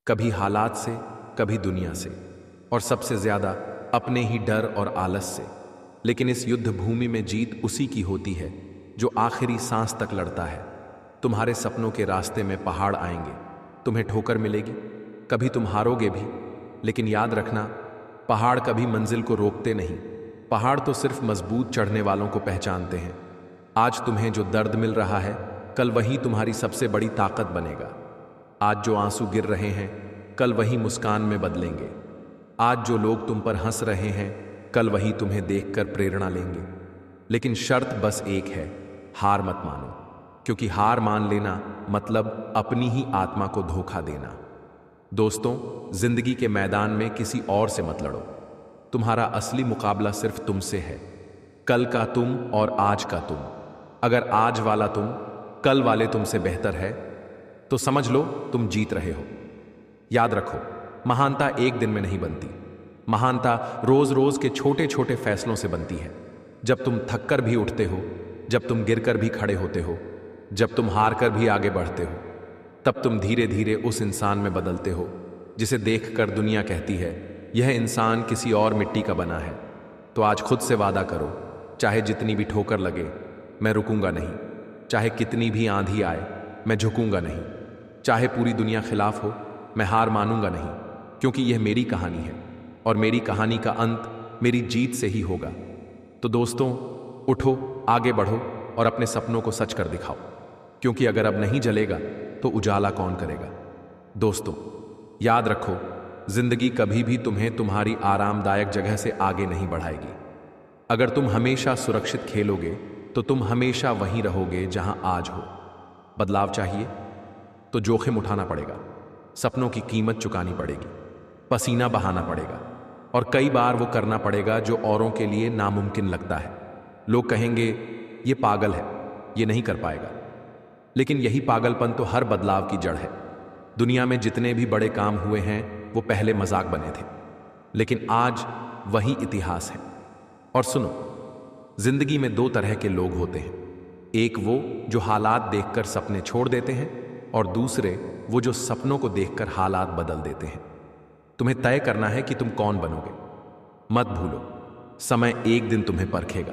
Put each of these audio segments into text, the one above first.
कभी हालात से, कभी दुनिया से, और सबसे ज्यादा अपने ही डर और आलस से। लेकिन इस युद्ध भूमि में जीत उसी की होती है जो आखिरी सांस तक लड़ता है। तुम्हारे सपनों के रास्ते में पहाड़ आएंगे, तुम्हें ठोकर मिलेगी, कभी तुम हारोगे भी, लेकिन याद रखना, पहाड़ कभी मंजिल को रोकते नहीं। पहाड़ तो सिर्फ मजबूत चढ़ने वालों को पहचानते हैं। आज तुम्हें जो दर्द मिल रहा है, कल वही तुम्हारी सबसे बड़ी ताकत बनेगा। आज जो आंसू गिर रहे हैं, कल वही मुस्कान में बदलेंगे। आज जो लोग तुम पर हंस रहे हैं, कल वही तुम्हें देखकर प्रेरणा लेंगे। लेकिन शर्त बस एक है, हार मत मानो, क्योंकि हार मान लेना मतलब अपनी ही आत्मा को धोखा देना। दोस्तों, जिंदगी के मैदान में किसी और से मत लड़ो। तुम्हारा असली मुकाबला सिर्फ तुमसे है, कल का तुम और आज का तुम। अगर आज वाला तुम कल वाले तुमसे बेहतर है, तो समझ लो तुम जीत रहे हो। याद रखो, महानता एक दिन में नहीं बनती। महानता रोज रोज के छोटे छोटे फैसलों से बनती है। जब तुम थककर भी उठते हो, जब तुम गिरकर भी खड़े होते हो, जब तुम हार कर भी आगे बढ़ते हो, तब तुम धीरे धीरे उस इंसान में बदलते हो जिसे देखकर दुनिया कहती है, यह इंसान किसी और मिट्टी का बना है। तो आज खुद से वादा करो, चाहे जितनी भी ठोकर लगे, मैं रुकूंगा नहीं। चाहे कितनी भी आंधी आए, मैं झुकूंगा नहीं। चाहे पूरी दुनिया खिलाफ हो, मैं हार मानूंगा नहीं, क्योंकि यह मेरी कहानी है और मेरी कहानी का अंत मेरी जीत से ही होगा। तो दोस्तों, उठो, आगे बढ़ो और अपने सपनों को सच कर दिखाओ, क्योंकि अगर अब नहीं जलेगा तो उजाला कौन करेगा। दोस्तों, याद रखो, जिंदगी कभी भी तुम्हें तुम्हारी आरामदायक जगह से आगे नहीं बढ़ाएगी। अगर तुम हमेशा सुरक्षित खेलोगे तो तुम हमेशा वहीं रहोगे जहां आज हो। बदलाव चाहिए तो जोखिम उठाना पड़ेगा, सपनों की कीमत चुकानी पड़ेगी, पसीना बहाना पड़ेगा, और कई बार वो करना पड़ेगा जो औरों के लिए नामुमकिन लगता है। लोग कहेंगे, ये पागल है, ये नहीं कर पाएगा। लेकिन यही पागलपन तो हर बदलाव की जड़ है। दुनिया में जितने भी बड़े काम हुए हैं, वो पहले मजाक बने थे, लेकिन आज वही इतिहास है। और सुनो, जिंदगी में दो तरह के लोग होते हैं। एक वो जो हालात देखकर सपने छोड़ देते हैं, और दूसरे वो जो सपनों को देखकर हालात बदल देते हैं। तुम्हें तय करना है कि तुम कौन बनोगे। मत भूलो, समय एक दिन तुम्हें परखेगा।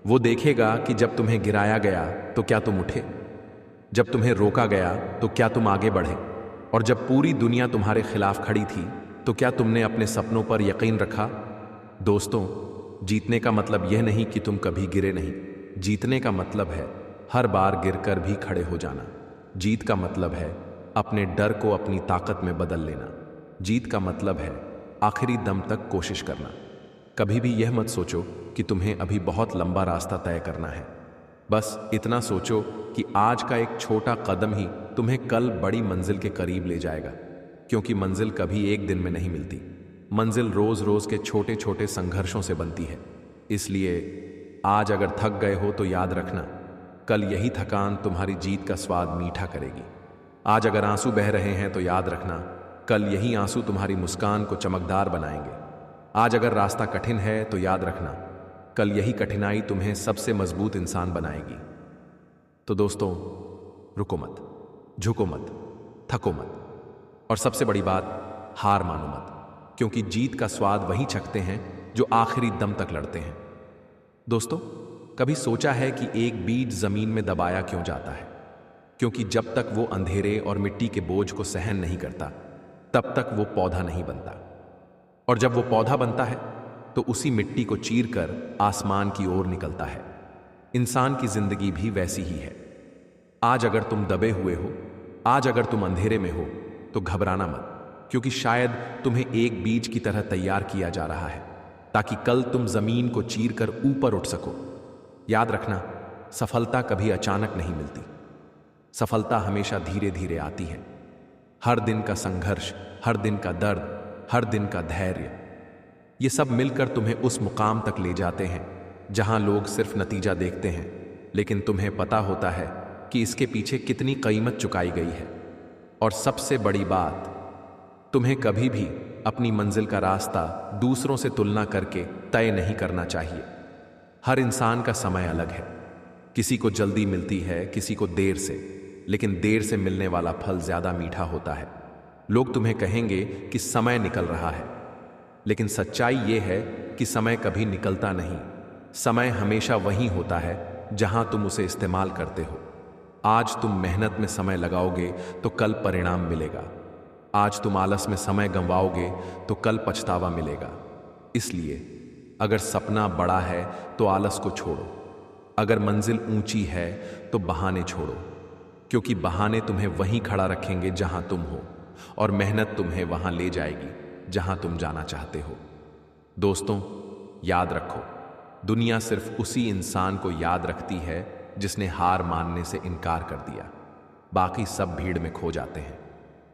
वो देखेगा कि जब तुम्हें गिराया गया तो क्या तुम उठे, जब तुम्हें रोका गया तो क्या तुम आगे बढ़े, और जब पूरी दुनिया तुम्हारे खिलाफ खड़ी थी तो क्या तुमने अपने सपनों पर यकीन रखा। दोस्तों, जीतने का मतलब यह नहीं कि तुम कभी गिरे नहीं। जीतने का मतलब है हर बार गिरकर भी खड़े हो जाना। जीत का मतलब है अपने डर को अपनी ताकत में बदल लेना। जीत का मतलब है आखिरी दम तक कोशिश करना। कभी भी यह मत सोचो कि तुम्हें अभी बहुत लंबा रास्ता तय करना है। बस इतना सोचो कि आज का एक छोटा कदम ही तुम्हें कल बड़ी मंजिल के करीब ले जाएगा, क्योंकि मंजिल कभी एक दिन में नहीं मिलती। मंजिल रोज रोज के छोटे छोटे संघर्षों से बनती है। इसलिए आज अगर थक गए हो तो याद रखना, कल यही थकान तुम्हारी जीत का स्वाद मीठा करेगी। आज अगर आंसू बह रहे हैं तो याद रखना, कल यही आंसू तुम्हारी मुस्कान को चमकदार बनाएंगे। आज अगर रास्ता कठिन है तो याद रखना, कल यही कठिनाई तुम्हें सबसे मजबूत इंसान बनाएगी। तो दोस्तों, रुको मत, झुको मत, थको मत, और सबसे बड़ी बात, हार मानो मत, क्योंकि जीत का स्वाद वही चखते हैं जो आखिरी दम तक लड़ते हैं। दोस्तों, कभी सोचा है कि एक बीज जमीन में दबाया क्यों जाता है? क्योंकि जब तक वो अंधेरे और मिट्टी के बोझ को सहन नहीं करता, तब तक वो पौधा नहीं बनता। और जब वो पौधा बनता है तो उसी मिट्टी को चीरकर आसमान की ओर निकलता है। इंसान की जिंदगी भी वैसी ही है। आज अगर तुम दबे हुए हो, आज अगर तुम अंधेरे में हो, तो घबराना मत, क्योंकि शायद तुम्हें एक बीज की तरह तैयार किया जा रहा है, ताकि कल तुम जमीन को चीरकर ऊपर उठ सको। याद रखना, सफलता कभी अचानक नहीं मिलती। सफलता हमेशा धीरे धीरे आती है। हर दिन का संघर्ष, हर दिन का दर्द, हर दिन का धैर्य, ये सब मिलकर तुम्हें उस मुकाम तक ले जाते हैं जहां लोग सिर्फ नतीजा देखते हैं, लेकिन तुम्हें पता होता है कि इसके पीछे कितनी कीमत चुकाई गई है। और सबसे बड़ी बात, तुम्हें कभी भी अपनी मंजिल का रास्ता दूसरों से तुलना करके तय नहीं करना चाहिए। हर इंसान का समय अलग है। किसी को जल्दी मिलती है, किसी को देर से, लेकिन देर से मिलने वाला फल ज्यादा मीठा होता है। लोग तुम्हें कहेंगे कि समय निकल रहा है, लेकिन सच्चाई यह है कि समय कभी निकलता नहीं। समय हमेशा वहीं होता है जहां तुम उसे इस्तेमाल करते हो। आज तुम मेहनत में समय लगाओगे तो कल परिणाम मिलेगा। आज तुम आलस में समय गंवाओगे तो कल पछतावा मिलेगा। इसलिए अगर सपना बड़ा है तो आलस को छोड़ो, अगर मंजिल ऊंची है तो बहाने छोड़ो, क्योंकि बहाने तुम्हें वहीं खड़ा रखेंगे जहां तुम हो, और मेहनत तुम्हें वहां ले जाएगी जहां तुम जाना चाहते हो। दोस्तों, याद रखो, दुनिया सिर्फ उसी इंसान को याद रखती है जिसने हार मानने से इनकार कर दिया। बाकी सब भीड़ में खो जाते हैं।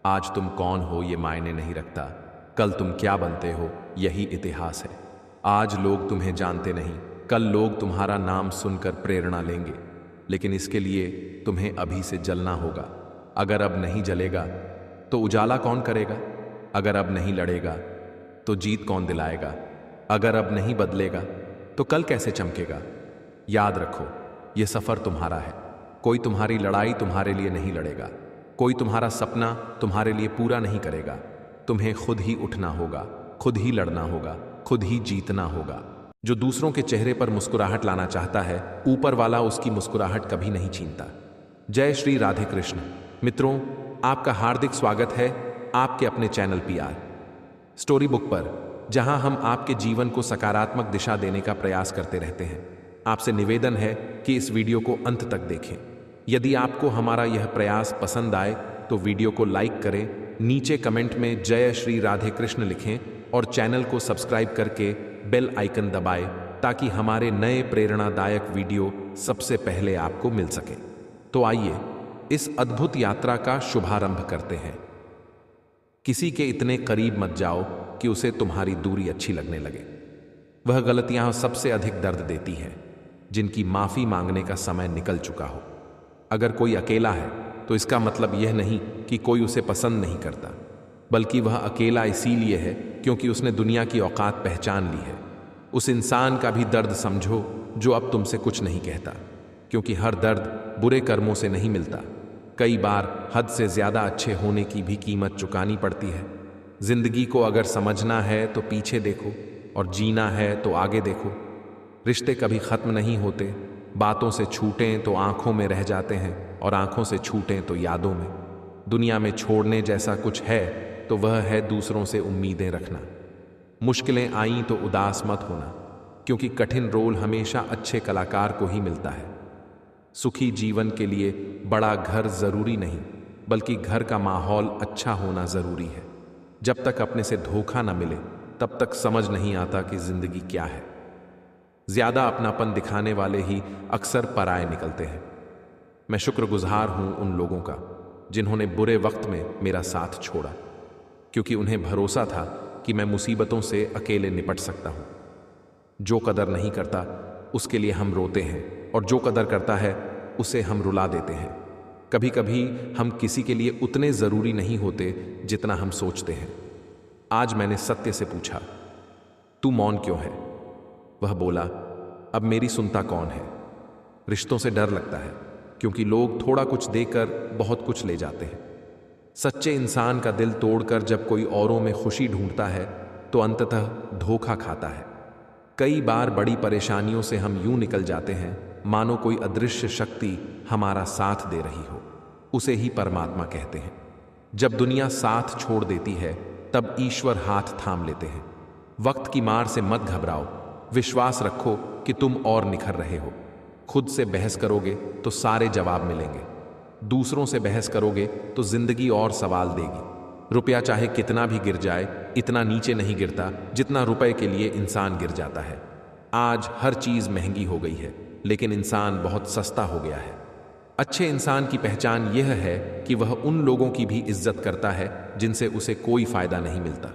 आज तुम कौन हो ये मायने नहीं रखता, कल तुम क्या बनते हो यही इतिहास है। आज लोग तुम्हें जानते नहीं, कल लोग तुम्हारा नाम सुनकर प्रेरणा लेंगे, लेकिन इसके लिए तुम्हें अभी से जलना होगा। अगर अब नहीं जलेगा तो उजाला कौन करेगा? अगर अब नहीं लड़ेगा तो जीत कौन दिलाएगा? अगर अब नहीं बदलेगा तो कल कैसे चमकेगा? याद रखो, यह सफर तुम्हारा है। कोई तुम्हारी लड़ाई तुम्हारे लिए नहीं लड़ेगा, कोई तुम्हारा सपना तुम्हारे लिए पूरा नहीं करेगा। तुम्हें खुद ही उठना होगा, खुद ही लड़ना होगा, खुद ही जीतना होगा। जो दूसरों के चेहरे पर मुस्कुराहट लाना चाहता है, ऊपर वाला उसकी मुस्कुराहट कभी नहीं छीनता। जय श्री राधे कृष्ण। मित्रों, आपका हार्दिक स्वागत है आपके अपने चैनल पीआर स्टोरी बुक पर, जहां हम आपके जीवन को सकारात्मक दिशा देने का प्रयास करते रहते हैं। आपसे निवेदन है कि इस वीडियो को अंत तक देखें। यदि आपको हमारा यह प्रयास पसंद आए तो वीडियो को लाइक करें, नीचे कमेंट में जय श्री राधे कृष्ण लिखें और चैनल को सब्सक्राइब करके बेल आइकन दबाएं ताकि हमारे नए प्रेरणादायक वीडियो सबसे पहले आपको मिल सके। तो आइए इस अद्भुत यात्रा का शुभारंभ करते हैं। किसी के इतने करीब मत जाओ कि उसे तुम्हारी दूरी अच्छी लगने लगे। वह गलतियां सबसे अधिक दर्द देती हैं जिनकी माफी मांगने का समय निकल चुका हो। अगर कोई अकेला है तो इसका मतलब यह नहीं कि कोई उसे पसंद नहीं करता, बल्कि वह अकेला इसीलिए है क्योंकि उसने दुनिया की औकात पहचान ली है। उस इंसान का भी दर्द समझो जो अब तुमसे कुछ नहीं कहता, क्योंकि हर दर्द बुरे कर्मों से नहीं मिलता। कई बार हद से ज्यादा अच्छे होने की भी कीमत चुकानी पड़ती है। जिंदगी को अगर समझना है तो पीछे देखो, और जीना है तो आगे देखो। रिश्ते कभी खत्म नहीं होते, बातों से छूटें तो आंखों में रह जाते हैं, और आंखों से छूटें तो यादों में। दुनिया में छोड़ने जैसा कुछ है तो वह है दूसरों से उम्मीदें रखना। मुश्किलें आईं तो उदास मत होना, क्योंकि कठिन रोल हमेशा अच्छे कलाकार को ही मिलता है। सुखी जीवन के लिए बड़ा घर जरूरी नहीं, बल्कि घर का माहौल अच्छा होना जरूरी है। जब तक अपने से धोखा न मिले तब तक समझ नहीं आता कि जिंदगी क्या है। ज्यादा अपनापन दिखाने वाले ही अक्सर पराये निकलते हैं। मैं शुक्रगुजार हूं उन लोगों का जिन्होंने बुरे वक्त में मेरा साथ छोड़ा, क्योंकि उन्हें भरोसा था कि मैं मुसीबतों से अकेले निपट सकता हूं। जो कदर नहीं करता उसके लिए हम रोते हैं, और जो कदर करता है उसे हम रुला देते हैं। कभी कभी हम किसी के लिए उतने जरूरी नहीं होते जितना हम सोचते हैं। आज मैंने सत्य से पूछा, तू मौन क्यों है? वह बोला, अब मेरी सुनता कौन है? रिश्तों से डर लगता है, क्योंकि लोग थोड़ा कुछ देकर बहुत कुछ ले जाते हैं। सच्चे इंसान का दिल तोड़कर जब कोई औरों में खुशी ढूंढता है तो अंततः धोखा खाता है। कई बार बड़ी परेशानियों से हम यूं निकल जाते हैं मानो कोई अदृश्य शक्ति हमारा साथ दे रही हो। उसे ही परमात्मा कहते हैं। जब दुनिया साथ छोड़ देती है तब ईश्वर हाथ थाम लेते हैं। वक्त की मार से मत घबराओ, विश्वास रखो कि तुम और निखर रहे हो। खुद से बहस करोगे तो सारे जवाब मिलेंगे। दूसरों से बहस करोगे तो जिंदगी और सवाल देगी। रुपया चाहे कितना भी गिर जाए, इतना नीचे नहीं गिरता जितना रुपए के लिए इंसान गिर जाता है। आज हर चीज महंगी हो गई है, लेकिन इंसान बहुत सस्ता हो गया है। अच्छे इंसान की पहचान यह है कि वह उन लोगों की भी इज्जत करता है जिनसे उसे कोई फायदा नहीं मिलता।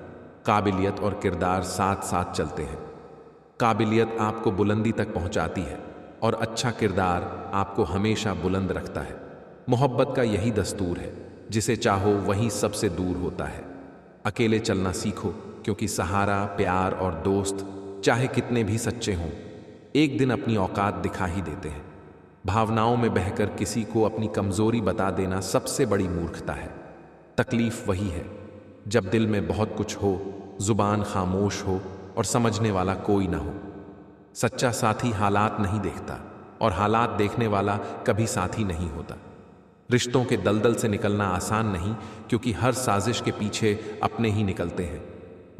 काबिलियत और किरदार साथ साथ चलते हैं। काबिलियत आपको बुलंदी तक पहुंचाती है, और अच्छा किरदार आपको हमेशा बुलंद रखता है। मोहब्बत का यही दस्तूर है, जिसे चाहो वहीं सबसे दूर होता है। अकेले चलना सीखो, क्योंकि सहारा, प्यार और दोस्त चाहे कितने भी सच्चे हों, एक दिन अपनी औकात दिखा ही देते हैं। भावनाओं में बहकर किसी को अपनी कमजोरी बता देना सबसे बड़ी मूर्खता है। तकलीफ वही है जब दिल में बहुत कुछ हो, जुबान खामोश हो और समझने वाला कोई ना हो। सच्चा साथी हालात नहीं देखता और हालात देखने वाला कभी साथी नहीं होता। रिश्तों के दलदल से निकलना आसान नहीं, क्योंकि हर साजिश के पीछे अपने ही निकलते हैं।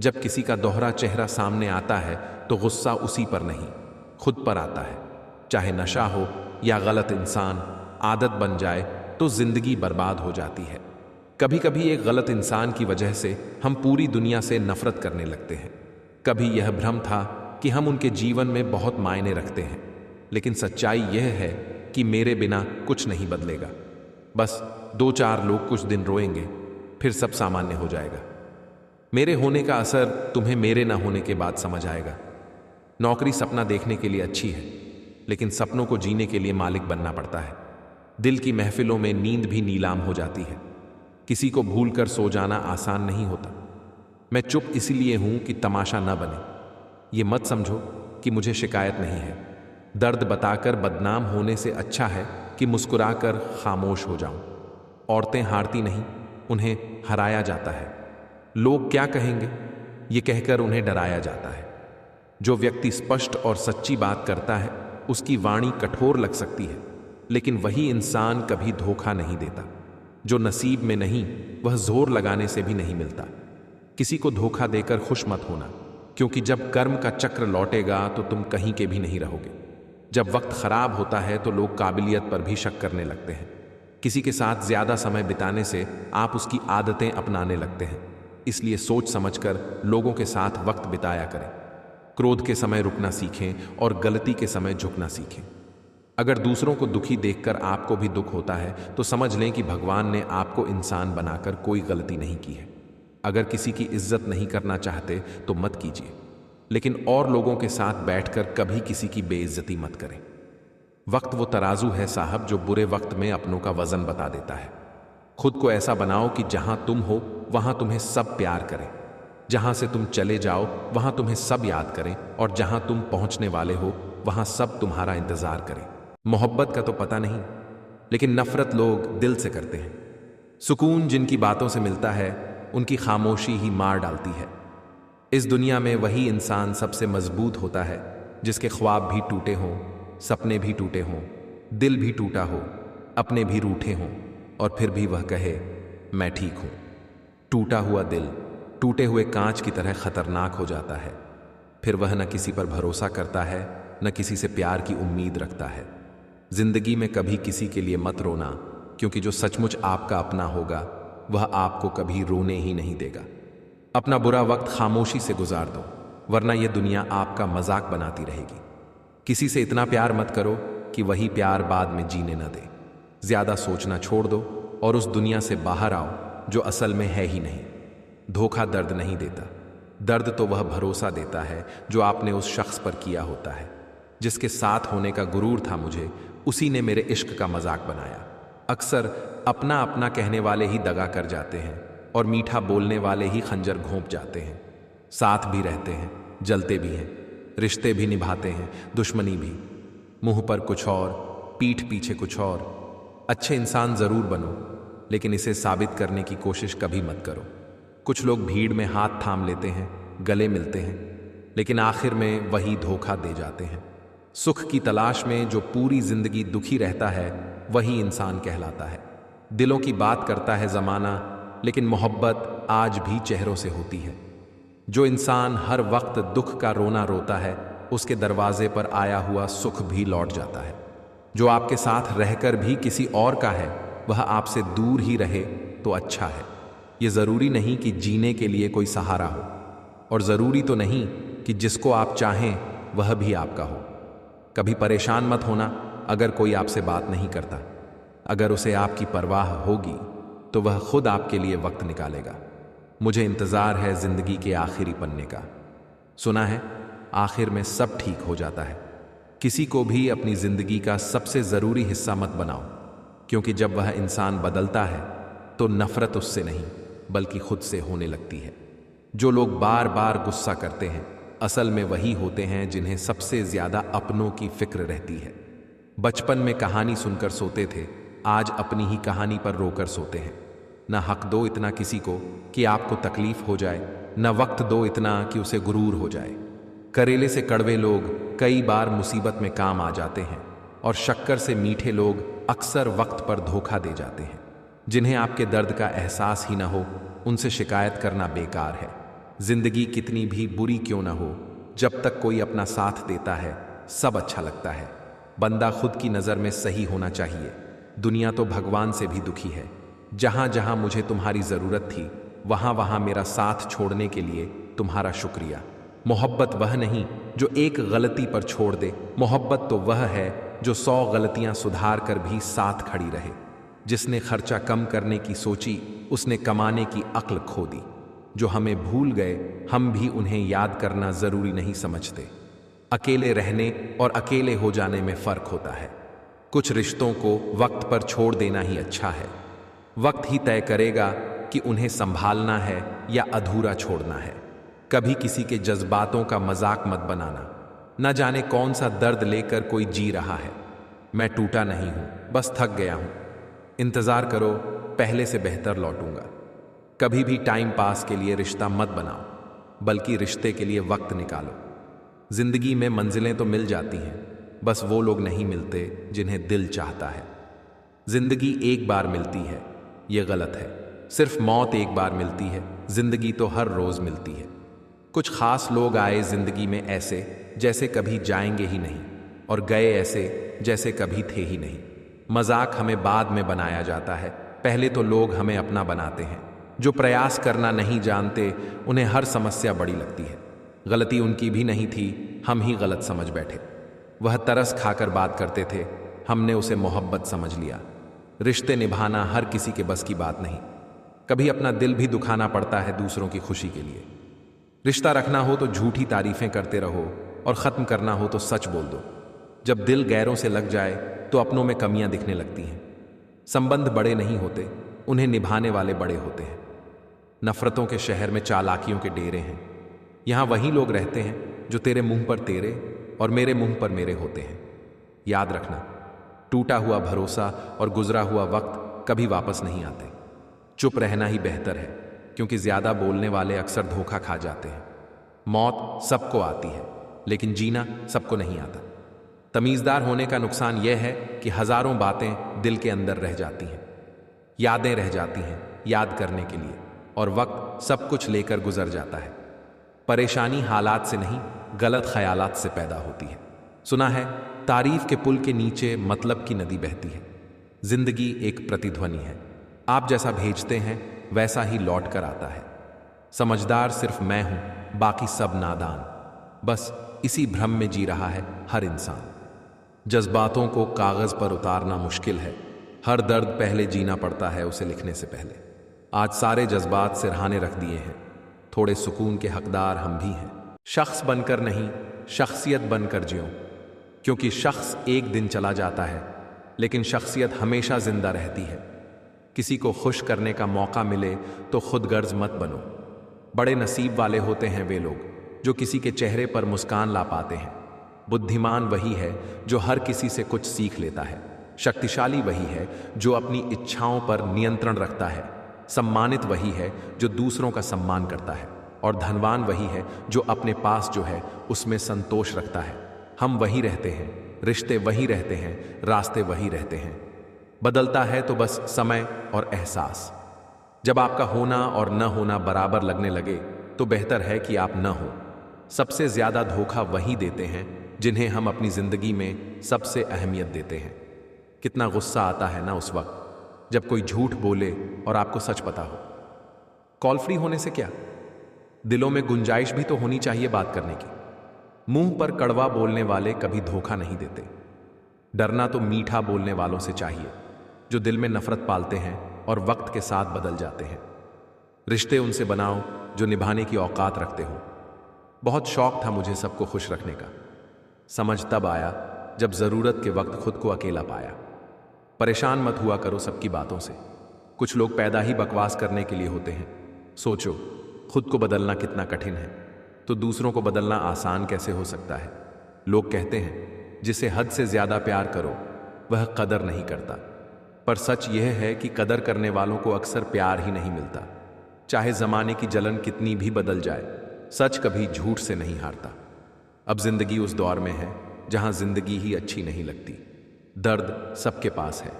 जब किसी का दोहरा चेहरा सामने आता है तो गुस्सा उसी पर नहीं, खुद पर आता है। चाहे नशा हो या गलत इंसान, आदत बन जाए तो जिंदगी बर्बाद हो जाती है। कभी कभी एक गलत इंसान की वजह से हम पूरी दुनिया से नफरत करने लगते हैं। कभी यह भ्रम था कि हम उनके जीवन में बहुत मायने रखते हैं, लेकिन सच्चाई यह है कि मेरे बिना कुछ नहीं बदलेगा। बस 2-4 लोग कुछ दिन रोएंगे, फिर सब सामान्य हो जाएगा। मेरे होने का असर तुम्हें मेरे ना होने के बाद समझ आएगा। नौकरी सपना देखने के लिए अच्छी है, लेकिन सपनों को जीने के लिए मालिक बनना पड़ता है। दिल की महफिलों में नींद भी नीलाम हो जाती है। किसी को भूल कर सो जाना आसान नहीं होता। मैं चुप इसलिए हूं कि तमाशा न बने। ये मत समझो कि मुझे शिकायत नहीं है। दर्द बताकर बदनाम होने से अच्छा है कि मुस्कुराकर खामोश हो जाऊं। औरतें हारती नहीं, उन्हें हराया जाता है। लोग क्या कहेंगे, ये कहकर उन्हें डराया जाता है। जो व्यक्ति स्पष्ट और सच्ची बात करता है, उसकी वाणी कठोर लग सकती है, लेकिन वही इंसान कभी धोखा नहीं देता। जो नसीब में नहीं, वह जोर लगाने से भी नहीं मिलता। किसी को धोखा देकर खुश मत होना, क्योंकि जब कर्म का चक्र लौटेगा तो तुम कहीं के भी नहीं रहोगे। जब वक्त खराब होता है तो लोग काबिलियत पर भी शक करने लगते हैं। किसी के साथ ज्यादा समय बिताने से आप उसकी आदतें अपनाने लगते हैं। इसलिए सोच समझकर लोगों के साथ वक्त बिताया करें। क्रोध के समय रुकना सीखें और गलती के समय झुकना सीखें। अगर दूसरों को दुखी देखकर आपको भी दुख होता है तो समझ लें कि भगवान ने आपको इंसान बनाकर कोई गलती नहीं की है। अगर किसी की इज्जत नहीं करना चाहते तो मत कीजिए, लेकिन और लोगों के साथ बैठकर कभी किसी की बेइज्जती मत करें। वक्त वो तराजू है साहब, जो बुरे वक्त में अपनों का वजन बता देता है। खुद को ऐसा बनाओ कि जहां तुम हो वहां तुम्हें सब प्यार करें। जहां से तुम चले जाओ वहां तुम्हें सब याद करें, और जहां तुम पहुंचने वाले हो वहां सब तुम्हारा इंतजार करें। मोहब्बत का तो पता नहीं, लेकिन नफरत लोग दिल से करते हैं। सुकून जिनकी बातों से मिलता है, उनकी खामोशी ही मार डालती है। इस दुनिया में वही इंसान सबसे मजबूत होता है जिसके ख्वाब भी टूटे हों, सपने भी टूटे हों, दिल भी टूटा हो, अपने भी रूठे हों, और फिर भी वह कहे मैं ठीक हूं। टूटा हुआ दिल टूटे हुए कांच की तरह खतरनाक हो जाता है। फिर वह न किसी पर भरोसा करता है, न किसी से प्यार की उम्मीद रखता है। जिंदगी में कभी किसी के लिए मत रोना, क्योंकि जो सचमुच आपका अपना होगा वह आपको कभी रोने ही नहीं देगा। अपना बुरा वक्त खामोशी से गुजार दो, वरना यह दुनिया आपका मजाक बनाती रहेगी। किसी से इतना प्यार मत करो कि वही प्यार बाद में जीने न दे। ज्यादा सोचना छोड़ दो और उस दुनिया से बाहर आओ जो असल में है ही नहीं। धोखा दर्द नहीं देता, दर्द तो वह भरोसा देता है जो आपने उस शख्स पर किया होता है। जिसके साथ होने का गुरूर था मुझे, उसी ने मेरे इश्क का मजाक बनाया। अक्सर अपना अपना कहने वाले ही दगा कर जाते हैं और मीठा बोलने वाले ही खंजर घोंप जाते हैं। साथ भी रहते हैं, जलते भी हैं, रिश्ते भी निभाते हैं, दुश्मनी भी। मुंह पर कुछ और, पीठ पीछे कुछ और। अच्छे इंसान जरूर बनो, लेकिन इसे साबित करने की कोशिश कभी मत करो। कुछ लोग भीड़ में हाथ थाम लेते हैं, गले मिलते हैं, लेकिन आखिर में वही धोखा दे जाते हैं। सुख की तलाश में जो पूरी जिंदगी दुखी रहता है वही इंसान कहलाता है। दिलों की बात करता है जमाना, लेकिन मोहब्बत आज भी चेहरों से होती है। जो इंसान हर वक्त दुख का रोना रोता है, उसके दरवाजे पर आया हुआ सुख भी लौट जाता है। जो आपके साथ रहकर भी किसी और का है, वह आपसे दूर ही रहे तो अच्छा है। यह जरूरी नहीं कि जीने के लिए कोई सहारा हो, और जरूरी तो नहीं कि जिसको आप चाहें वह भी आपका हो। कभी परेशान मत होना अगर कोई आपसे बात नहीं करता। अगर उसे आपकी परवाह होगी तो वह खुद आपके लिए वक्त निकालेगा। मुझे इंतजार है जिंदगी के आखिरी पन्ने का। सुना है आखिर में सब ठीक हो जाता है। किसी को भी अपनी जिंदगी का सबसे जरूरी हिस्सा मत बनाओ, क्योंकि जब वह इंसान बदलता है तो नफरत उससे नहीं बल्कि खुद से होने लगती है। जो लोग बार बार गुस्सा करते हैं, असल में वही होते हैं जिन्हें सबसे ज्यादा अपनों की फिक्र रहती है। बचपन में कहानी सुनकर सोते थे, आज अपनी ही कहानी पर रोकर सोते हैं। न हक दो इतना किसी को कि आपको तकलीफ हो जाए, न वक्त दो इतना कि उसे गुरूर हो जाए। करेले से कड़वे लोग कई बार मुसीबत में काम आ जाते हैं और शक्कर से मीठे लोग अक्सर वक्त पर धोखा दे जाते हैं। जिन्हें आपके दर्द का एहसास ही ना हो, उनसे शिकायत करना बेकार है। जिंदगी कितनी भी बुरी क्यों ना हो, जब तक कोई अपना साथ देता है सब अच्छा लगता है। बंदा खुद की नज़र में सही होना चाहिए। दुनिया तो भगवान से भी दुखी है। जहां जहां मुझे तुम्हारी ज़रूरत थी वहां वहां मेरा साथ छोड़ने के लिए तुम्हारा शुक्रिया। मोहब्बत वह नहीं जो एक गलती पर छोड़ दे, मोहब्बत तो वह है जो 100 गलतियां सुधार कर भी साथ खड़ी रहे। जिसने खर्चा कम करने की सोची उसने कमाने की अक्ल खो दी। जो हमें भूल गए हम भी उन्हें याद करना जरूरी नहीं समझते। अकेले रहने और अकेले हो जाने में फर्क होता है। कुछ रिश्तों को वक्त पर छोड़ देना ही अच्छा है। वक्त ही तय करेगा कि उन्हें संभालना है या अधूरा छोड़ना है। कभी किसी के जज्बातों का मजाक मत बनाना। न जाने कौन सा दर्द लेकर कोई जी रहा है। मैं टूटा नहीं हूं, बस थक गया हूं। इंतजार करो, पहले से बेहतर लौटूंगा। कभी भी टाइम पास के लिए रिश्ता मत बनाओ, बल्कि रिश्ते के लिए वक्त निकालो। जिंदगी में मंजिलें तो मिल जाती हैं, बस वो लोग नहीं मिलते जिन्हें दिल चाहता है। जिंदगी एक बार मिलती है, ये गलत है। सिर्फ मौत एक बार मिलती है, जिंदगी तो हर रोज मिलती है। कुछ खास लोग आए जिंदगी में ऐसे जैसे कभी जाएंगे ही नहीं, और गए ऐसे जैसे कभी थे ही नहीं। मजाक हमें बाद में बनाया जाता है, पहले तो लोग हमें अपना बनाते हैं। जो प्रयास करना नहीं जानते उन्हें हर समस्या बड़ी लगती है। गलती उनकी भी नहीं थी, हम ही गलत समझ बैठे। वह तरस खाकर बात करते थे, हमने उसे मोहब्बत समझ लिया। रिश्ते निभाना हर किसी के बस की बात नहीं। कभी अपना दिल भी दुखाना पड़ता है दूसरों की खुशी के लिए। रिश्ता रखना हो तो झूठी तारीफें करते रहो, और ख़त्म करना हो तो सच बोल दो। जब दिल गैरों से लग जाए तो अपनों में कमियां दिखने लगती हैं। संबंध बड़े नहीं होते, उन्हें निभाने वाले बड़े होते हैं। नफरतों के शहर में चालाकियों के डेरे हैं। यहाँ वही लोग रहते हैं जो तेरे मुंह पर तेरे और मेरे मुंह पर मेरे होते हैं। याद रखना, टूटा हुआ भरोसा और गुजरा हुआ वक्त कभी वापस नहीं आते। चुप रहना ही बेहतर है, क्योंकि ज्यादा बोलने वाले अक्सर धोखा खा जाते हैं। मौत सबको आती है, लेकिन जीना सबको नहीं आता। तमीजदार होने का नुकसान यह है कि हजारों बातें दिल के अंदर रह जाती हैं, यादें रह जाती हैं याद करने के लिए, और वक्त सब कुछ लेकर गुजर जाता है। परेशानी हालात से नहीं, गलत ख्यालात से पैदा होती है। सुना है, तारीफ के पुल के नीचे मतलब की नदी बहती है। जिंदगी एक प्रतिध्वनि है, आप जैसा भेजते हैं वैसा ही लौट कर आता है। समझदार सिर्फ मैं हूं, बाकी सब नादान। बस इसी भ्रम में जी रहा है हर इंसान। जज्बातों को कागज पर उतारना मुश्किल है। हर दर्द पहले जीना पड़ता है उसे लिखने से पहले। आज सारे जज्बात सिरहाने रख दिए हैं, थोड़े सुकून के हकदार हम भी हैं। शख्स बनकर नहीं, शख्सियत बनकर जियो, क्योंकि शख्स एक दिन चला जाता है, लेकिन शख्सियत हमेशा जिंदा रहती है। किसी को खुश करने का मौका मिले तो खुद गर्ज मत बनो। बड़े नसीब वाले होते हैं वे लोग जो किसी के चेहरे पर मुस्कान ला पाते हैं। बुद्धिमान वही है जो हर किसी से कुछ सीख लेता है। शक्तिशाली वही है जो अपनी इच्छाओं पर नियंत्रण रखता है। सम्मानित वही है जो दूसरों का सम्मान करता है, और धनवान वही है जो अपने पास जो है उसमें संतोष रखता है। हम वही रहते हैं, रिश्ते वही रहते हैं, रास्ते वही रहते हैं। बदलता है तो बस समय और एहसास। जब आपका होना और न होना बराबर लगने लगे तो बेहतर है कि आप न हो। सबसे ज्यादा धोखा वही देते हैं जिन्हें हम अपनी जिंदगी में सबसे अहमियत देते हैं। कितना गुस्सा आता है ना उस वक्त जब कोई झूठ बोले और आपको सच पता हो। कॉल फ्री होने से क्या, दिलों में गुंजाइश भी तो होनी चाहिए बात करने की। मुंह पर कड़वा बोलने वाले कभी धोखा नहीं देते। डरना तो मीठा बोलने वालों से चाहिए जो दिल में नफरत पालते हैं और वक्त के साथ बदल जाते हैं। रिश्ते उनसे बनाओ जो निभाने की औकात रखते हो। बहुत शौक था मुझे सबको खुश रखने का, समझ तब आया जब जरूरत के वक्त खुद को अकेला पाया। परेशान मत हुआ करो सबकी बातों से। कुछ लोग पैदा ही बकवास करने के लिए होते हैं। सोचो, खुद को बदलना कितना कठिन है, तो दूसरों को बदलना आसान कैसे हो सकता है। लोग कहते हैं जिसे हद से ज्यादा प्यार करो वह कदर नहीं करता, पर सच यह है कि कदर करने वालों को अक्सर प्यार ही नहीं मिलता। चाहे जमाने की जलन कितनी भी बदल जाए, सच कभी झूठ से नहीं हारता। अब जिंदगी उस दौर में है जहां जिंदगी ही अच्छी नहीं लगती। दर्द सबके पास है,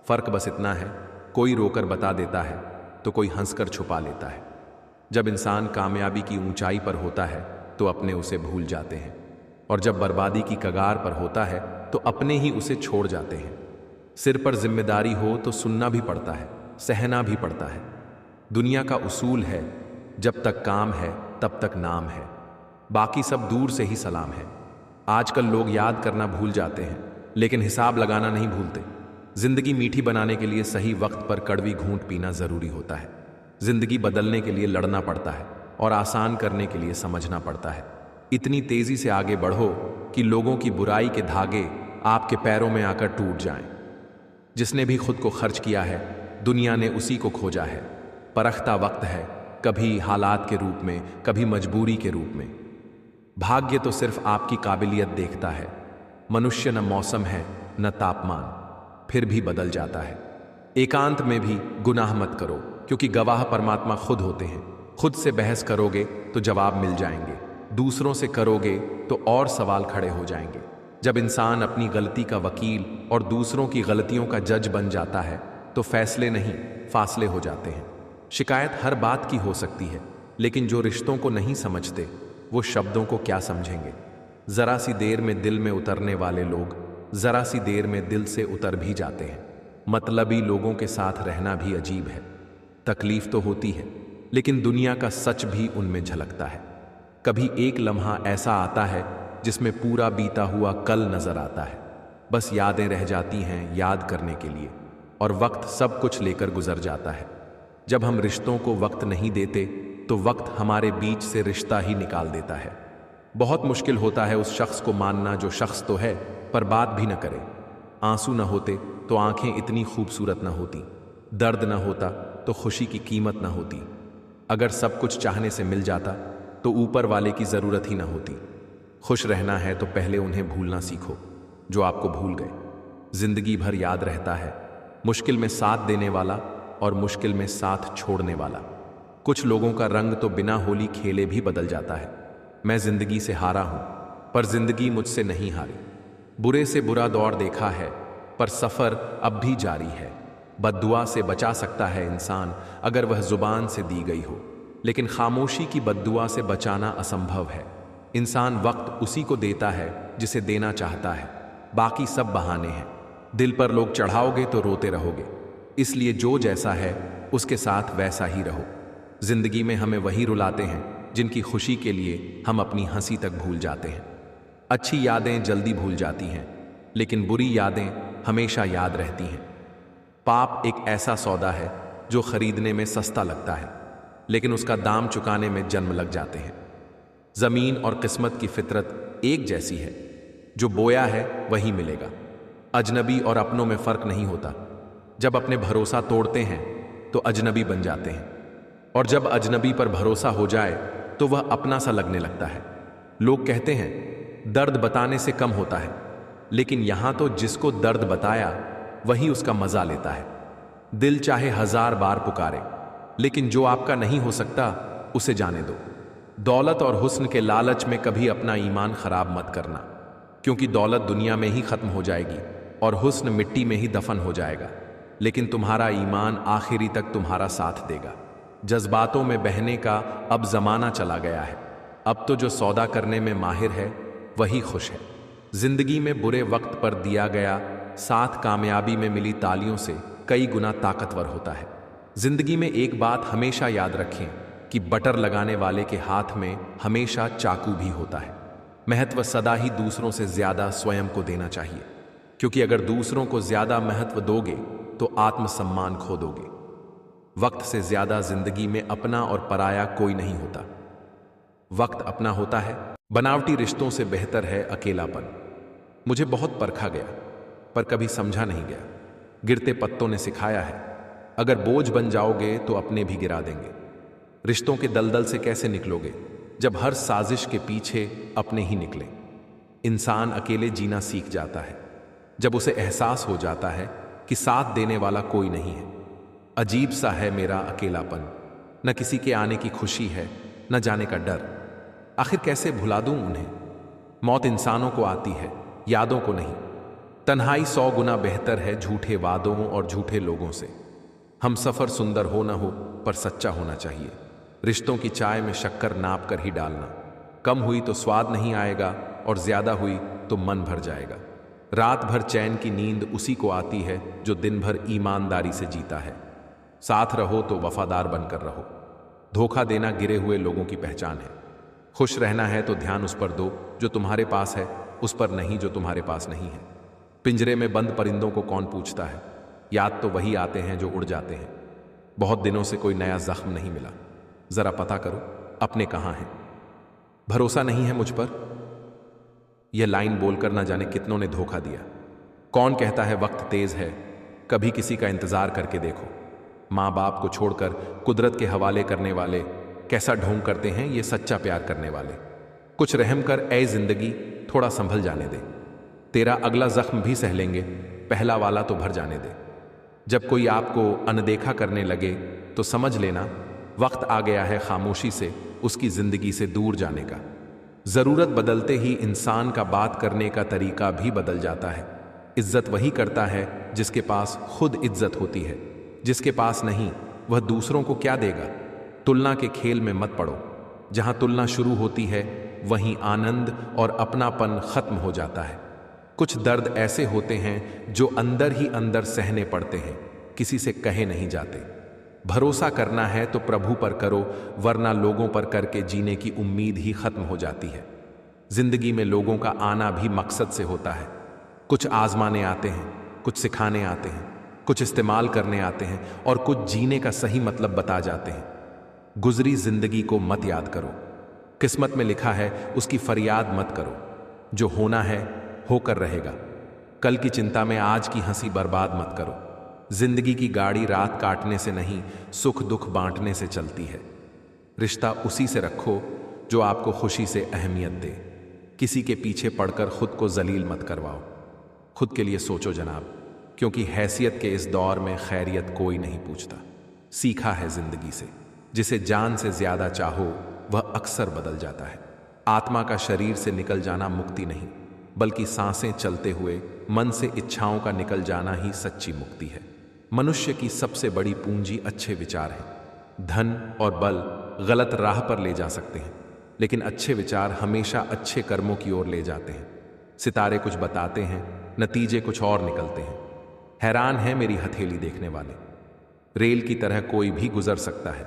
फर्क बस इतना है, कोई रोकर बता देता है तो कोई हंसकर छुपा लेता है। जब इंसान कामयाबी की ऊंचाई पर होता है तो अपने उसे भूल जाते हैं, और जब बर्बादी की कगार पर होता है तो अपने ही उसे छोड़ जाते हैं। सिर पर जिम्मेदारी हो तो सुनना भी पड़ता है, सहना भी पड़ता है। दुनिया का उसूल है, जब तक काम है तब तक नाम है, बाकी सब दूर से ही सलाम है। आजकल लोग याद करना भूल जाते हैं, लेकिन हिसाब लगाना नहीं भूलते। जिंदगी मीठी बनाने के लिए सही वक्त पर कड़वी घूंट पीना जरूरी होता है। जिंदगी बदलने के लिए लड़ना पड़ता है और आसान करने के लिए समझना पड़ता है। इतनी तेजी से आगे बढ़ो कि लोगों की बुराई के धागे आपके पैरों में आकर टूट जाएं। जिसने भी खुद को खर्च किया है, दुनिया ने उसी को खोजा है। परखता वक्त है, कभी हालात के रूप में, कभी मजबूरी के रूप में। भाग्य तो सिर्फ आपकी काबिलियत देखता है। मनुष्य न मौसम है न तापमान, फिर भी बदल जाता है। एकांत में भी गुनाह मत करो, क्योंकि गवाह परमात्मा खुद होते हैं। खुद से बहस करोगे तो जवाब मिल जाएंगे, दूसरों से करोगे तो और सवाल खड़े हो जाएंगे। जब इंसान अपनी गलती का वकील और दूसरों की गलतियों का जज बन जाता है तो फैसले नहीं, फासले हो जाते हैं। शिकायत हर बात की हो सकती है, लेकिन जो रिश्तों को नहीं समझते वो शब्दों को क्या समझेंगे। जरा सी देर में दिल में उतरने वाले लोग जरा सी देर में दिल से उतर भी जाते हैं। मतलबी लोगों के साथ रहना भी अजीब है। तकलीफ तो होती है, लेकिन दुनिया का सच भी उनमें झलकता है। कभी एक लम्हा ऐसा आता है जिसमें पूरा बीता हुआ कल नजर आता है। बस यादें रह जाती हैं याद करने के लिए, और वक्त सब कुछ लेकर गुजर जाता है। जब हम रिश्तों को वक्त नहीं देते तो वक्त हमारे बीच से रिश्ता ही निकाल देता है। बहुत मुश्किल होता है उस शख्स को मानना जो शख्स तो है पर बात भी न करे। आंसू न होते तो आंखें इतनी खूबसूरत न होती, दर्द न होता तो खुशी की कीमत न होती। अगर सब कुछ चाहने से मिल जाता तो ऊपर वाले की जरूरत ही न होती। खुश रहना है तो पहले उन्हें भूलना सीखो जो आपको भूल गए। जिंदगी भर याद रहता है मुश्किल में साथ देने वाला और मुश्किल में साथ छोड़ने वाला। कुछ लोगों का रंग तो बिना होली खेले भी बदल जाता है। मैं जिंदगी से हारा हूं, पर जिंदगी मुझसे नहीं हारी। बुरे से बुरा दौर देखा है, पर सफर अब भी जारी है। बद्दुआ से बचा सकता है इंसान अगर वह जुबान से दी गई हो, लेकिन खामोशी की बद्दुआ से बचाना असंभव है। इंसान वक्त उसी को देता है जिसे देना चाहता है, बाकी सब बहाने हैं। दिल पर लोग चढ़ाओगे तो रोते रहोगे, इसलिए जो जैसा है उसके साथ वैसा ही रहो। जिंदगी में हमें वही रुलाते हैं जिनकी खुशी के लिए हम अपनी हंसी तक भूल जाते हैं। अच्छी यादें जल्दी भूल जाती हैं, लेकिन बुरी यादें हमेशा याद रहती हैं। पाप एक ऐसा सौदा है जो खरीदने में सस्ता लगता है, लेकिन उसका दाम चुकाने में जन्म लग जाते हैं। जमीन और किस्मत की फितरत एक जैसी है, जो बोया है वही मिलेगा। अजनबी और अपनों में फर्क नहीं होता। जब अपने भरोसा तोड़ते हैं तो अजनबी बन जाते हैं, और जब अजनबी पर भरोसा हो जाए तो वह अपना सा लगने लगता है। लोग कहते हैं दर्द बताने से कम होता है, लेकिन यहां तो जिसको दर्द बताया वही उसका मजा लेता है। दिल चाहे 1000 बार पुकारे, लेकिन जो आपका नहीं हो सकता उसे जाने दो। दौलत और हुस्न के लालच में कभी अपना ईमान खराब मत करना, क्योंकि दौलत दुनिया में ही खत्म हो जाएगी और हुस्न मिट्टी में ही दफन हो जाएगा, लेकिन तुम्हारा ईमान आखिरी तक तुम्हारा साथ देगा। जज्बातों में बहने का अब जमाना चला गया है। अब तो जो सौदा करने में माहिर है वही खुश है। जिंदगी में बुरे वक्त पर दिया गया साथ कामयाबी में मिली तालियों से कई गुना ताकतवर होता है। जिंदगी में एक बात हमेशा याद रखें कि बटर लगाने वाले के हाथ में हमेशा चाकू भी होता है। महत्व सदा ही दूसरों से ज्यादा स्वयं को देना चाहिए, क्योंकि अगर दूसरों को ज्यादा महत्व दोगे तो आत्मसम्मान खो दोगे। वक्त से ज्यादा जिंदगी में अपना और पराया कोई नहीं होता। वक्त अपना होता है। बनावटी रिश्तों से बेहतर है अकेलापन। मुझे बहुत परखा गया, पर कभी समझा नहीं गया। गिरते पत्तों ने सिखाया है, अगर बोझ बन जाओगे तो अपने भी गिरा देंगे। रिश्तों के दलदल से कैसे निकलोगे जब हर साजिश के पीछे अपने ही निकले। इंसान अकेले जीना सीख जाता है जब उसे एहसास हो जाता है कि साथ देने वाला कोई नहीं है। अजीब सा है मेरा अकेलापन, न किसी के आने की खुशी है, न जाने का डर। आखिर कैसे भुला दूं उन्हें? मौत इंसानों को आती है, यादों को नहीं। तन्हाई 100 गुना बेहतर है झूठे वादों और झूठे लोगों से। हम सफर सुंदर हो न हो, पर सच्चा होना चाहिए। रिश्तों की चाय में शक्कर नाप कर ही डालना। कम हुई तो स्वाद नहीं आएगा, और ज्यादा हुई तो मन भर जाएगा। रात भर चैन की नींद उसी को आती है जो दिन भर ईमानदारी से जीता है। साथ रहो तो वफादार बनकर रहो। धोखा देना गिरे हुए लोगों की पहचान है। खुश रहना है तो ध्यान उस पर दो जो तुम्हारे पास है, उस पर नहीं जो तुम्हारे पास नहीं है। पिंजरे में बंद परिंदों को कौन पूछता है? याद तो वही आते हैं जो उड़ जाते हैं। बहुत दिनों से कोई नया जख्म नहीं मिला, जरा पता करो अपने कहाँ हैं। भरोसा नहीं है मुझ पर? यह लाइन बोलकर ना जाने कितनों ने धोखा दिया। कौन कहता है वक्त तेज है? कभी किसी का इंतजार करके देखो। माँ बाप को छोड़कर कुदरत के हवाले करने वाले कैसा ढोंग करते हैं ये सच्चा प्यार करने वाले। कुछ रहम कर ऐ जिंदगी, थोड़ा संभल जाने दे। तेरा अगला जख्म भी सह लेंगे, पहला वाला तो भर जाने दे। जब कोई आपको अनदेखा करने लगे तो समझ लेना वक्त आ गया है खामोशी से उसकी जिंदगी से दूर जाने का। जरूरत बदलते ही इंसान का बात करने का तरीका भी बदल जाता है। इज्जत वही करता है जिसके पास खुद इज्जत होती है। जिसके पास नहीं वह दूसरों को क्या देगा? तुलना के खेल में मत पड़ो। जहां तुलना शुरू होती है वहीं आनंद और अपनापन खत्म हो जाता है। कुछ दर्द ऐसे होते हैं जो अंदर ही अंदर सहने पड़ते हैं, किसी से कहे नहीं जाते। भरोसा करना है तो प्रभु पर करो, वरना लोगों पर करके जीने की उम्मीद ही खत्म हो जाती है। जिंदगी में लोगों का आना भी मकसद से होता है। कुछ आजमाने आते हैं, कुछ सिखाने आते हैं, कुछ इस्तेमाल करने आते हैं और कुछ जीने का सही मतलब बता जाते हैं। गुजरी जिंदगी को मत याद करो। किस्मत में लिखा है उसकी फरियाद मत करो। जो होना है होकर रहेगा। कल की चिंता में आज की हंसी बर्बाद मत करो। जिंदगी की गाड़ी रात काटने से नहीं, सुख दुख बांटने से चलती है। रिश्ता उसी से रखो जो आपको खुशी से अहमियत दे। किसी के पीछे पड़कर खुद को जलील मत करवाओ। खुद के लिए सोचो जनाब, क्योंकि हैसियत के इस दौर में खैरियत कोई नहीं पूछता। सीखा है जिंदगी से, जिसे जान से ज्यादा चाहो वह अक्सर बदल जाता है। आत्मा का शरीर से निकल जाना मुक्ति नहीं, बल्कि सांसें चलते हुए मन से इच्छाओं का निकल जाना ही सच्ची मुक्ति है। मनुष्य की सबसे बड़ी पूंजी अच्छे विचार हैं। धन और बल गलत राह पर ले जा सकते हैं, लेकिन अच्छे विचार हमेशा अच्छे कर्मों की ओर ले जाते हैं। सितारे कुछ बताते हैं, नतीजे कुछ और निकलते हैं। हैरान है मेरी हथेली देखने वाले। रेल की तरह कोई भी गुजर सकता है,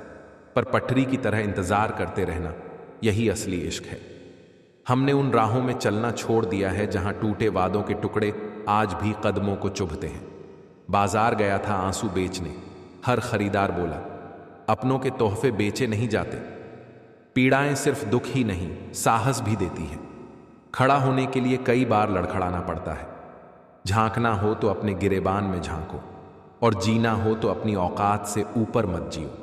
पर पटरी की तरह इंतजार करते रहना यही असली इश्क है। हमने उन राहों में चलना छोड़ दिया है जहां टूटे वादों के टुकड़े आज भी कदमों को चुभते हैं। बाजार गया था आंसू बेचने, हर खरीदार बोला अपनों के तोहफे बेचे नहीं जाते। पीड़ाएं सिर्फ दुख ही नहीं, साहस भी देती हैं। खड़ा होने के लिए कई बार लड़खड़ाना पड़ता है। झांकना हो तो अपने गिरेबान में झांको, और जीना हो तो अपनी औकात से ऊपर मत जियो।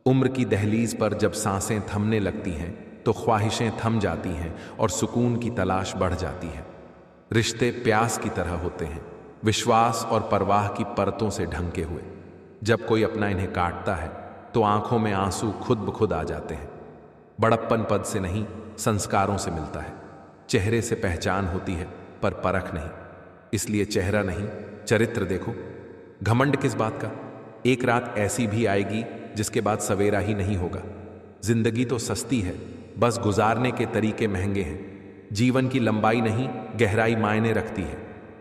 उम्र की दहलीज पर जब सांसें थमने लगती हैं तो ख्वाहिशें थम जाती हैं और सुकून की तलाश बढ़ जाती है। रिश्ते प्यास की तरह होते हैं, विश्वास और परवाह की परतों से ढंके हुए। जब कोई अपना इन्हें काटता है तो आंखों में आंसू खुद ब खुद आ जाते हैं। बड़प्पन पद से नहीं, संस्कारों से मिलता है। चेहरे से पहचान होती है, पर परख नहीं। इसलिए चेहरा नहीं, चरित्र देखो। घमंड किस बात का? एक रात ऐसी भी आएगी जिसके बाद सवेरा ही नहीं होगा। जिंदगी तो सस्ती है, बस गुजारने के तरीके महंगे हैं। जीवन की लंबाई नहीं, गहराई मायने रखती है।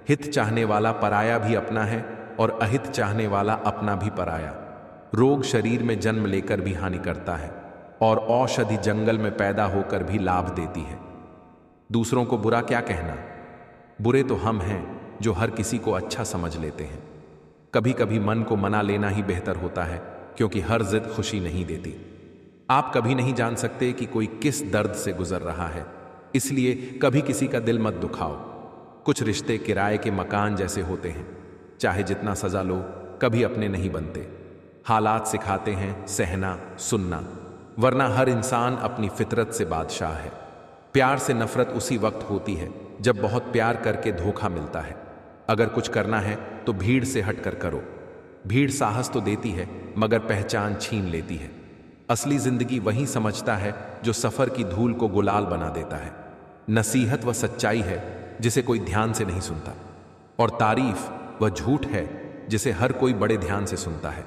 हित चाहने वाला पराया भी अपना है, और अहित चाहने वाला अपना भी पराया। रोग शरीर में जन्म लेकर भी हानि करता है, और औषधि जंगल में पैदा होकर भी लाभ देती है। दूसरों को बुरा क्या कहना? बुरे तो हम हैं जो हर किसी को अच्छा समझ लेते हैं। कभी कभी मन को मना लेना ही बेहतर होता है, क्योंकि हर जिद खुशी नहीं देती। आप कभी नहीं जान सकते कि कोई किस दर्द से गुजर रहा है, इसलिए कभी किसी का दिल मत दुखाओ। कुछ रिश्ते किराए के मकान जैसे होते हैं, चाहे जितना सजा लो कभी अपने नहीं बनते। हालात सिखाते हैं सहना, सुनना, वरना हर इंसान अपनी फितरत से बादशाह है। प्यार से नफरत उसी वक्त होती है जब बहुत प्यार करके धोखा मिलता है। अगर कुछ करना है तो भीड़ से हटकर करो। भीड़ साहस तो देती है मगर पहचान छीन लेती है। असली जिंदगी वही समझता है जो सफर की धूल को गुलाल बना देता है। नसीहत वह सच्चाई है जिसे कोई ध्यान से नहीं सुनता, और तारीफ वह झूठ है जिसे हर कोई बड़े ध्यान से सुनता है।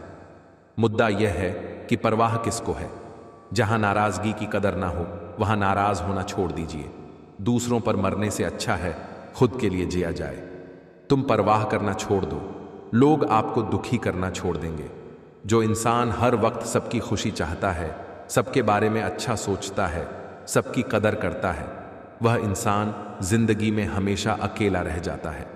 मुद्दा यह है कि परवाह किसको है। जहां नाराजगी की कदर ना हो वहां नाराज होना छोड़ दीजिए। दूसरों पर मरने से अच्छा है खुद के लिए जिया जाए। तुम परवाह करना छोड़ दो, लोग आपको दुखी करना छोड़ देंगे। जो इंसान हर वक्त सबकी खुशी चाहता है, सबके बारे में अच्छा सोचता है, सबकी कदर करता है, वह इंसान जिंदगी में हमेशा अकेला रह जाता है।